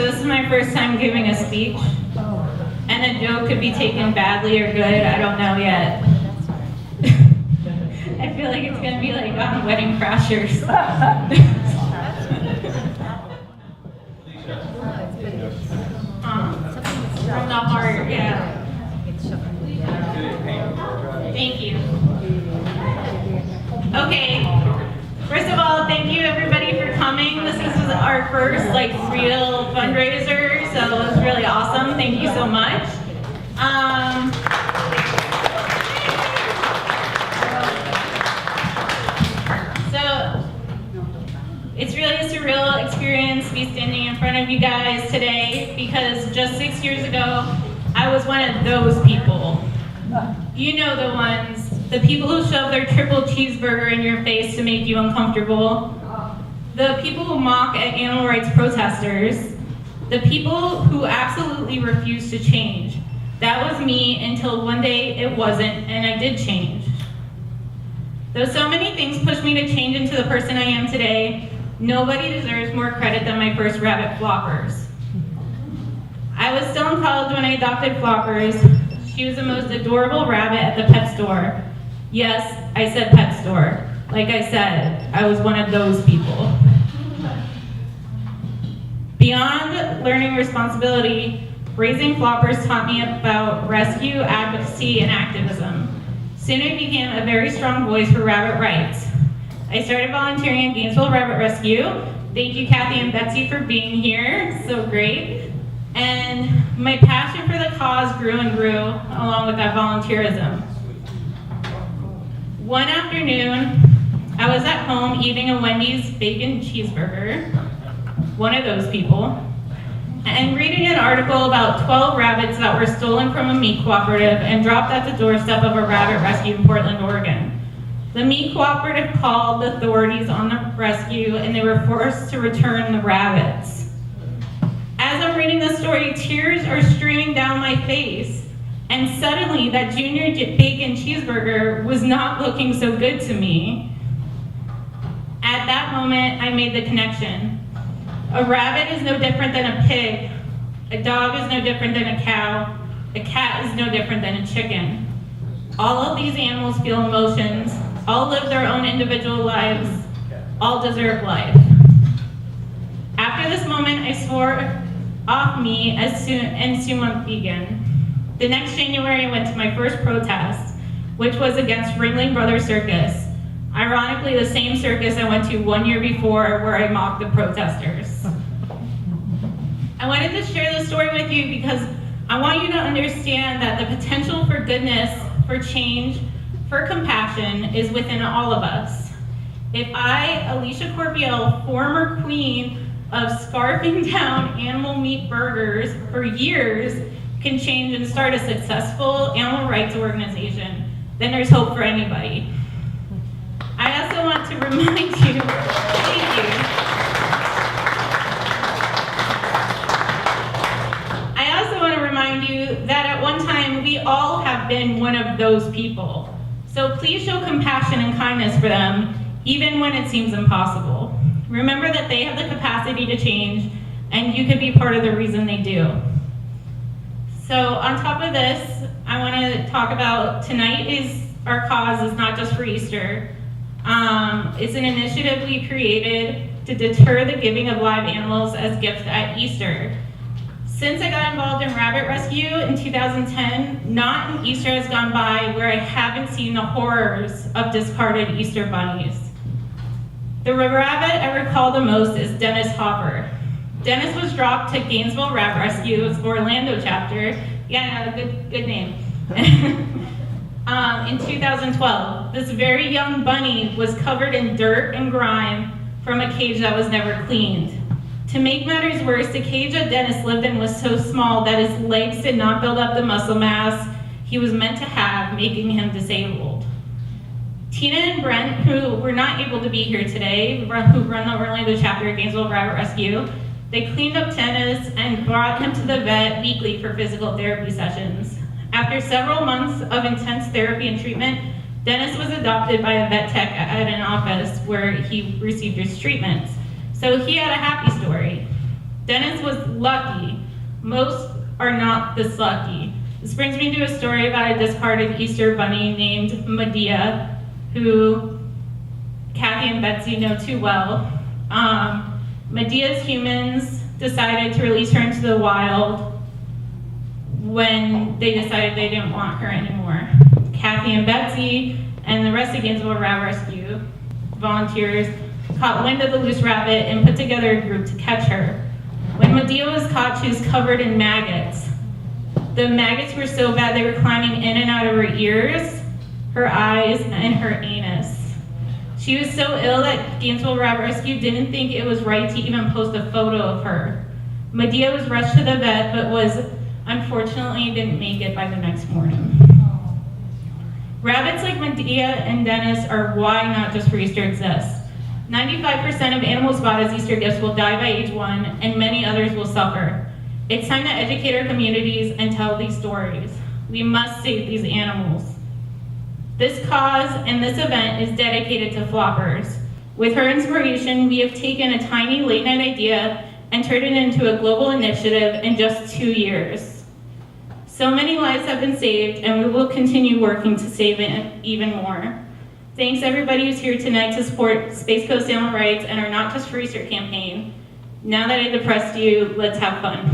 so this is my first time giving a speech, and a joke could be taken badly or good, I don't know yet. I feel like it's gonna be like on Wedding Crashers. From the heart, yeah. Thank you. Okay. First of all, thank you everybody for coming. This is our first real fundraiser, so it's really awesome. Thank you so much. So it's really a surreal experience to be standing in front of you guys today because just 6 years ago, I was one of those people. You know the ones. The people who shove their triple cheeseburger in your face to make you uncomfortable. The people who mock at animal rights protesters. The people who absolutely refuse to change. That was me until one day it wasn't, and I did change. Though so many things pushed me to change into the person I am today, nobody deserves more credit than my first rabbit, Floppers. I was still in college when I adopted Floppers. She was the most adorable rabbit at the pet store. Yes, I said pet store. Like I said, I was one of those people. Beyond learning responsibility, raising Floppers taught me about rescue, advocacy, and activism. Soon I became a very strong voice for rabbit rights. I started volunteering at Gainesville Rabbit Rescue. Thank you, Kathy and Betsy, for being here. So great. And my passion for the cause grew and grew along with that volunteerism. One afternoon, I was at home eating a Wendy's bacon cheeseburger, one of those people, and reading an article about 12 rabbits that were stolen from a meat cooperative and dropped at the doorstep of a rabbit rescue in Portland, Oregon. The meat cooperative called the authorities on the rescue and they were forced to return the rabbits. As I'm reading the story, tears are streaming down my face, and suddenly that junior bacon cheeseburger was not looking so good to me. At that moment, I made the connection. A rabbit is no different than a pig. A dog is no different than a cow. A cat is no different than a chicken. All of these animals feel emotions, all live their own individual lives, all deserve life. After this moment, I swore off meat and soon went vegan. The next January, I went to my first protest, which was against Ringling Brothers Circus. Ironically, the same circus I went to 1 year before where I mocked the protesters. I wanted to share this story with you because I want you to understand that the potential for goodness, for change, for compassion is within all of us. If I, Alicia Corbiel, former queen of scarfing down animal meat burgers for years, can change and start a successful animal rights organization, then there's hope for anybody. I also want to remind you, thank you. I also want to remind you that at one time we all have been one of those people. So please show compassion and kindness for them, even when it seems impossible. Remember that they have the capacity to change, and you could be part of the reason they do. So on top of this, I want to talk about tonight is our cause is not just for Easter. It's an initiative we created to deter the giving of live animals as gifts at Easter. Since I got involved in rabbit rescue in 2010, not an Easter has gone by where I haven't seen the horrors of discarded Easter bunnies. The rabbit I recall the most is Dennis Hopper. Dennis was dropped to Gainesville Rabbit Rescue's Orlando chapter. Yeah, good name. In 2012, this very young bunny was covered in dirt and grime from a cage that was never cleaned. To make matters worse, the cage that Dennis lived in was so small that his legs did not build up the muscle mass he was meant to have, making him disabled. Tina and Brent, who were not able to be here today, who run the Orlando chapter at Gainesville Rabbit Rescue, they cleaned up Dennis and brought him to the vet weekly for physical therapy sessions. After several months of intense therapy and treatment, Dennis was adopted by a vet tech at an office where he received his treatments. So he had a happy story. Dennis was lucky. Most are not this lucky. This brings me to a story about a discarded Easter bunny named Medea, who Kathy and Betsy know too well. Medea's humans decided to release her into the wild when they decided they didn't want her anymore. Kathy and Betsy and the rest of Gainesville Rabbit Rescue volunteers caught wind of the loose rabbit and put together a group to catch her. When Medea was caught, she was covered in maggots. The maggots were so bad they were climbing in and out of her ears, her eyes, and her anus. She was so ill that Gainesville Rabbit Rescue didn't think it was right to even post a photo of her. Medea was rushed to the vet, but unfortunately didn't make it by the next morning. Rabbits like Medea and Dennis are why Not Just for Easter exists. 95% of animals bought as Easter gifts will die by age 1, and many others will suffer. It's time to educate our communities and tell these stories. We must save these animals. This cause and this event is dedicated to floppers. With her inspiration, we have taken a tiny late night idea and turned it into a global initiative in just 2 years. So many lives have been saved, and we will continue working to save it even more. Thanks everybody who's here tonight to support Space Coast Animal Rights and our Not Just for Easter campaign. Now that I depressed you, let's have fun.